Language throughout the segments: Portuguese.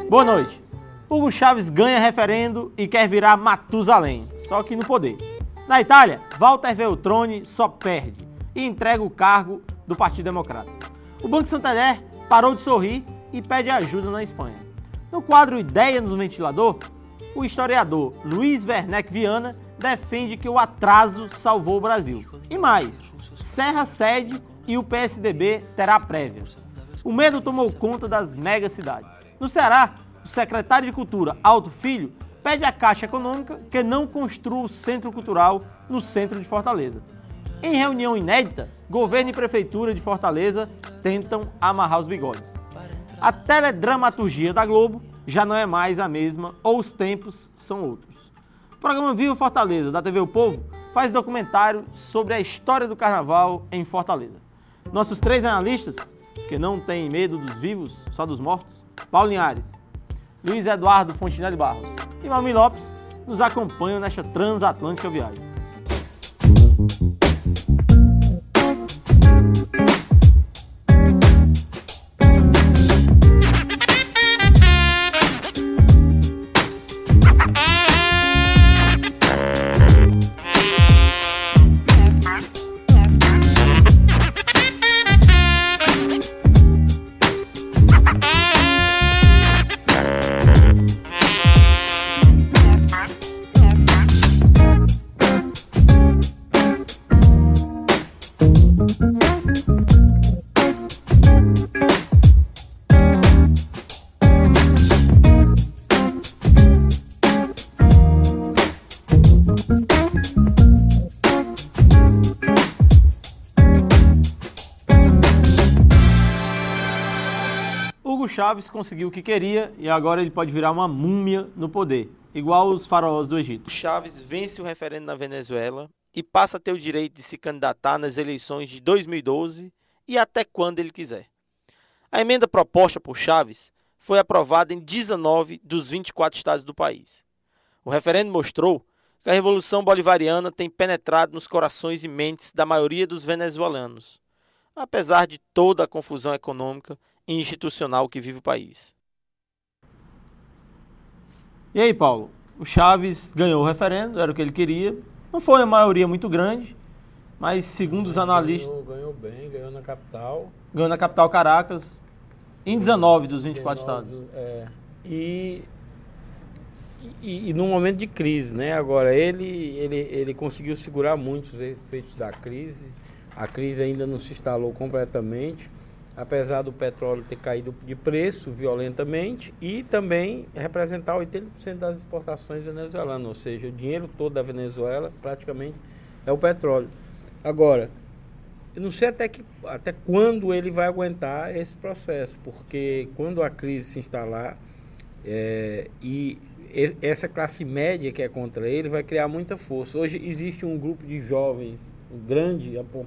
Boa noite. Hugo Chávez ganha referendo e quer virar Matusalém, só que no poder. Na Itália, Walter Veltroni só perde e entrega o cargo do Partido Democrata. O Banco Santander parou de sorrir e pede ajuda na Espanha. No quadro Ideia no Ventilador, o historiador Luiz Werneck Viana defende que o atraso salvou o Brasil. E mais, Serra cede e o PSDB terá prévias. O medo tomou conta das megacidades. No Ceará, o secretário de Cultura, Alto Filho, pede à Caixa Econômica que não construa o Centro Cultural no centro de Fortaleza. Em reunião inédita, governo e prefeitura de Fortaleza tentam amarrar os bigodes. A teledramaturgia da Globo já não é mais a mesma ou os tempos são outros. O programa Viva Fortaleza, da TV O Povo, faz documentário sobre a história do carnaval em Fortaleza. Nossos 3 analistas, que não têm medo dos vivos, só dos mortos, Paulo Linhares, Luiz Eduardo Fontinelli Barros e Malmi Lopes, nos acompanham nesta transatlântica viagem. Hugo Chávez conseguiu o que queria e agora ele pode virar uma múmia no poder, igual os faraós do Egito. Chávez vence o referendo na Venezuela e passa a ter o direito de se candidatar nas eleições de 2012 e até quando ele quiser. A emenda proposta por Chávez foi aprovada em 19 dos 24 estados do país. O referendo mostrou que a Revolução Bolivariana tem penetrado nos corações e mentes da maioria dos venezuelanos, apesar de toda a confusão econômica e institucional que vive o país. E aí, Paulo? O Chávez ganhou o referendo, era o que ele queria. Não foi uma maioria muito grande, mas segundo os analistas... Ganhou bem, ganhou na capital. Ganhou na capital Caracas, em 19 dos 24 estados. E num momento de crise, né? Agora, ele conseguiu segurar muito os efeitos da crise. A crise ainda não se instalou completamente, apesar do petróleo ter caído de preço violentamente e também representar 80% das exportações venezuelanas, ou seja, o dinheiro todo da Venezuela praticamente é o petróleo. Agora, eu não sei até quando ele vai aguentar esse processo, porque quando a crise se instalar e essa classe média que é contra ele vai criar muita força. Hoje existe um grupo de jovens,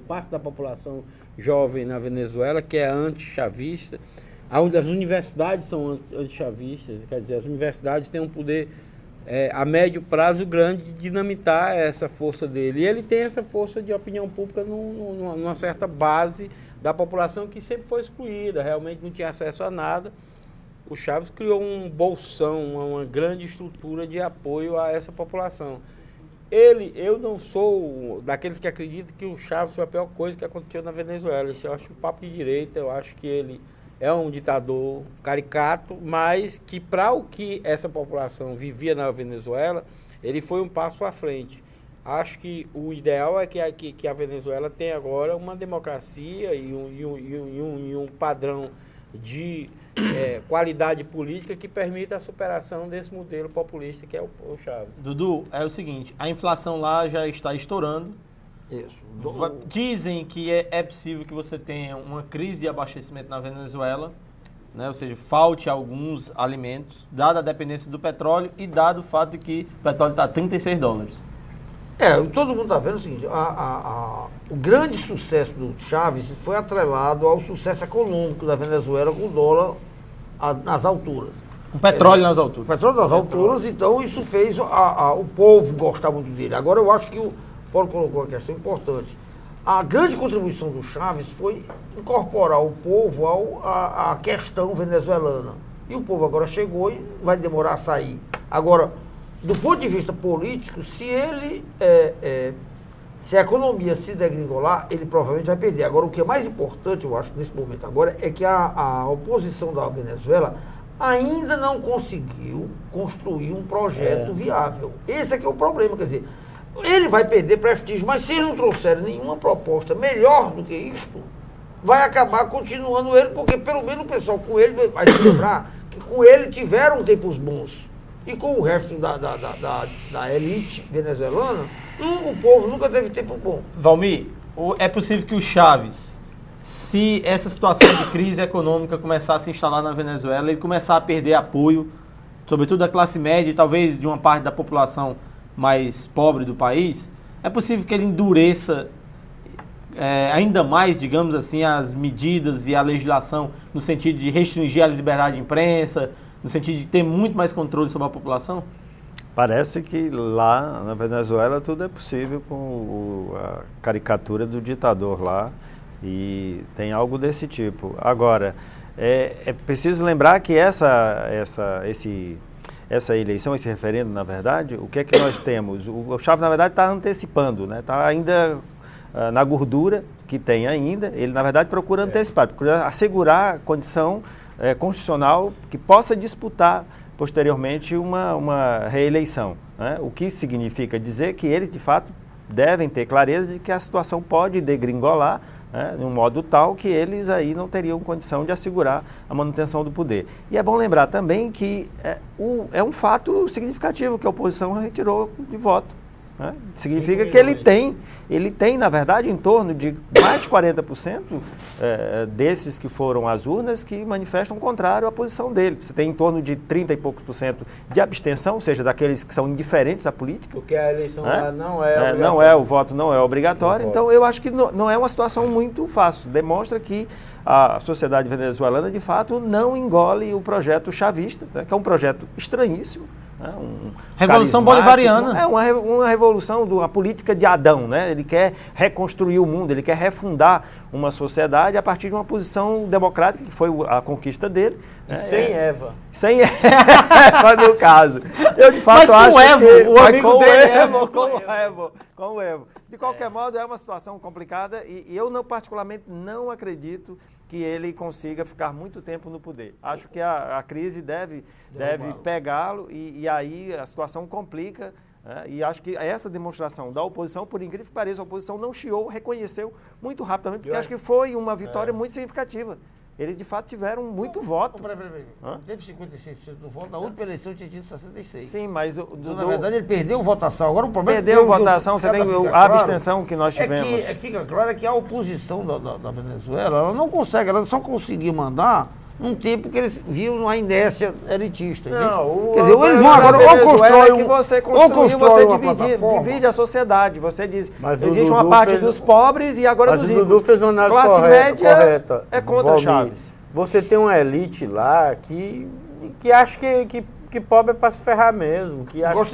parte da população jovem na Venezuela, que é anti-chavista. As universidades são anti-chavistas, quer dizer, as universidades têm um poder a médio prazo grande de dinamitar essa força dele. E ele tem essa força de opinião pública numa certa base da população que sempre foi excluída, realmente não tinha acesso a nada. O Chávez criou um bolsão, uma grande estrutura de apoio a essa população. Eu não sou daqueles que acreditam que o Chávez foi a pior coisa que aconteceu na Venezuela. Isso eu acho um papo de direita, eu acho que ele é um ditador caricato, mas que para o que essa população vivia na Venezuela, ele foi um passo à frente. Acho que o ideal é que a Venezuela tenha agora uma democracia e um padrão de qualidade política que permita a superação desse modelo populista que é o Chávez. Dudu, é o seguinte, a inflação lá já está estourando. Isso. Dizem que é possível que você tenha uma crise de abastecimento na Venezuela, né? Ou seja, falte alguns alimentos, dada a dependência do petróleo e dado o fato de que o petróleo está a $36. Todo mundo está vendo o seguinte, o grande sucesso do Chávez foi atrelado ao sucesso econômico da Venezuela com o dólar nas alturas. O petróleo nas alturas. O petróleo nas alturas, então isso fez o povo gostar muito dele. Agora eu acho que o Paulo colocou uma questão importante. A grande contribuição do Chávez foi incorporar o povo à questão venezuelana. E o povo agora chegou e vai demorar a sair. Agora, do ponto de vista político, se a economia se degringolar, ele provavelmente vai perder. Agora, o que é mais importante, eu acho, nesse momento agora, é que a oposição da Venezuela ainda não conseguiu construir um projeto viável. Esse é que é o problema, quer dizer, ele vai perder prestígio, mas se ele não trouxer nenhuma proposta melhor do que isto, vai acabar continuando ele, porque pelo menos o pessoal com ele vai se lembrar que com ele tiveram tempos bons. E com o resto da elite venezuelana, o povo nunca teve tempo bom. Valmir, é possível que o Chávez, se essa situação de crise econômica começar a se instalar na Venezuela, ele começar a perder apoio, sobretudo da classe média e talvez de uma parte da população mais pobre do país, é possível que ele endureça ainda mais, digamos assim, as medidas e a legislação no sentido de restringir a liberdade de imprensa, no sentido de ter muito mais controle sobre a população? Parece que lá na Venezuela tudo é possível com a caricatura do ditador lá, e tem algo desse tipo. Agora, é preciso lembrar que essa eleição, esse referendo, na verdade, o que é que nós temos? O Chávez, na verdade, está antecipando, né? Está ainda na gordura que tem ainda, ele, na verdade, procura antecipar, procura assegurar a condição constitucional que possa disputar posteriormente uma reeleição, né? O que significa dizer que eles, de fato, devem ter clareza de que a situação pode degringolar, né, de um modo tal que eles aí não teriam condição de assegurar a manutenção do poder. E é bom lembrar também que é um fato significativo que a oposição retirou de voto, né? Significa que ele tem, na verdade, em torno de mais de 40% desses que foram às urnas que manifestam contrário à posição dele. Você tem em torno de 30 e poucos por cento de abstenção, ou seja, daqueles que são indiferentes à política. Porque a eleição lá o voto não é obrigatório. Então, eu acho que não é uma situação muito fácil. Demonstra que a sociedade venezuelana, de fato, não engole o projeto chavista, né, que é um projeto estranhíssimo. Revolução bolivariana. É uma revolução, uma política de Adão, né? Ele quer reconstruir o mundo, ele quer refundar uma sociedade a partir de uma posição democrática, que foi a conquista dele. E sem Eva. Sem Eva, no caso. Eu, de fato, mas com acho Evo, o amigo dele é com o Evo. De qualquer modo, é uma situação complicada e eu, particularmente, não acredito que ele consiga ficar muito tempo no poder. Acho que a crise deve pegá-lo e aí a situação complica, né? E acho que essa demonstração da oposição, por incrível que pareça, a oposição não chiou, reconheceu muito rapidamente, porque acho que foi uma vitória muito significativa. Eles, de fato, tiveram muito voto. Peraí. Teve 56% do voto, na última eleição tinha tido 66%. Sim, mas... Então, na verdade, ele perdeu votação. Agora o problema perdeu votação, você tem a abstenção que nós tivemos. Fica claro que a oposição da Venezuela, ela não consegue, ela só conseguiu mandar num tempo que eles viam uma inércia elitista. Não, quer dizer, ou eles vão agora ou constroem você divide a sociedade. Você diz, mas existe uma parte dos pobres e agora dos ricos. O Dudu fez uma análise classe média correta. É contra Chávez. Você tem uma elite lá que acha que pobre é para se ferrar mesmo, que acha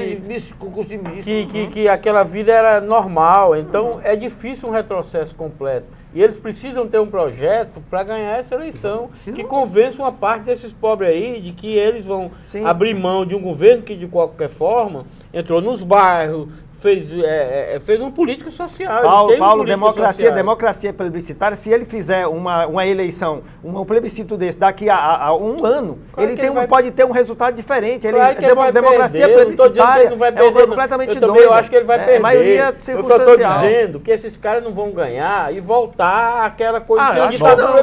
que aquela vida era normal. Então é difícil um retrocesso completo. E eles precisam ter um projeto para ganhar essa eleição, que convença uma parte desses pobres aí de que eles vão abrir mão de um governo que, de qualquer forma, entrou nos bairros, fez uma política social. Paulo, democracia plebiscitária, se ele fizer uma eleição, um plebiscito desse daqui a um ano, claro, pode ter um resultado diferente. Claro que ele vai democracia perder. Plebiscitária ele não vai perder, completamente doida. Eu acho que ele vai perder. Maioria eu só estou dizendo que esses caras não vão ganhar e voltar àquela condição de ditadura,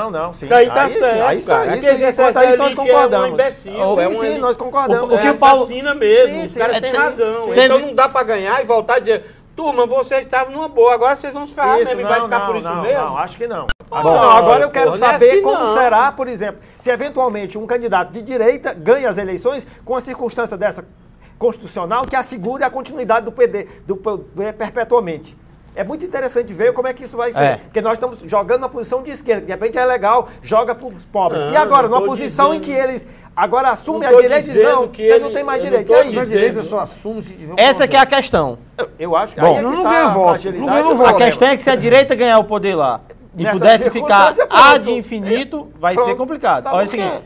não. Isso aí tá certo. Isso nós concordamos. Sim, nós concordamos. É vacina mesmo, os caras têm razão. Então não dá para ganhar e voltar a dizer, turma, vocês estavam numa boa, agora vocês vão se ferrar mesmo e vai ficar por isso mesmo? Não, acho que não. Agora eu quero saber como será, por exemplo, se eventualmente um candidato de direita ganha as eleições com a circunstância dessa constitucional que assegure a continuidade do PD perpetuamente. É muito interessante ver como é que isso vai ser. É. Porque nós estamos jogando na posição de esquerda. De repente é legal, joga para os pobres. Não, E agora, não numa tô posição em dizendo- que eles agora assumem Não a tô direita e dizem, dizendo não, que você ele- não tem mais eu não direito. tô E aí? Mas a dizendo- direita só assume se tiver um Essa que é a projeto. questão. Eu acho que Bom, aí é que não tá ganha a voto, fragilidade não ganha do voto. A problema. questão é que se a direita ganhar o poder lá e Nessa pudesse ficar circunstância, ad pronto. infinito, vai Pronto. ser complicado. Tá Olha o bom, seguinte, porque-